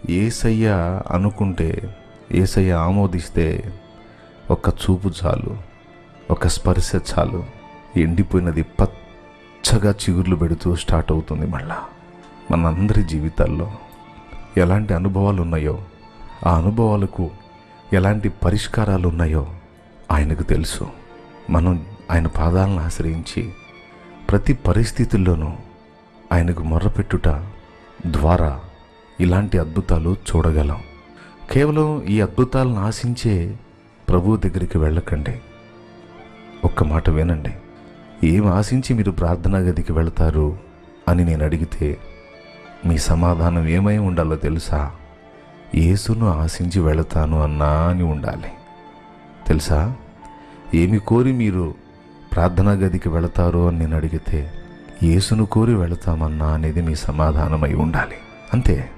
యేసయ్య అనుకుంటే, యేసయ్య ఆమోదిస్తే ఒక్క చూపు చాలు, ఒక స్పర్శ చాలు, ఎండిపోయినది పచ్చగా చిగుర్లు పెడుతూ స్టార్ట్ అవుతుంది. మళ్ళా మనందరి జీవితాల్లో ఎలాంటి అనుభవాలు ఉన్నాయో, ఆ అనుభవాలకు ఎలాంటి పరిష్కారాలు ఉన్నాయో ఆయనకు తెలుసు. మనం ఆయన పాదాలను ఆశ్రయించి ప్రతి పరిస్థితుల్లోనూ ఆయనకు మొర్రపెట్టుట ద్వారా ఇలాంటి అద్భుతాలు చూడగలం. కేవలం ఈ అద్భుతాలను ఆశించే ప్రభువు దగ్గరికి వెళ్ళకండి. ఒక్క మాట వినండి. ఏం ఆశించి మీరు ప్రార్థనా గదికి వెళతారు అని నేను అడిగితే మీ సమాధానం ఏమై ఉండాలో తెలుసా? యేసును ఆశించి వెళతాను అన్నా అని ఉండాలి. తెలుసా? ఏమి కోరి మీరు ప్రార్థనా గదికి వెళతారు అని నేను అడిగితే యేసును కోరి వెళతామన్నా అనేది మీ సమాధానమై ఉండాలి. అంతే.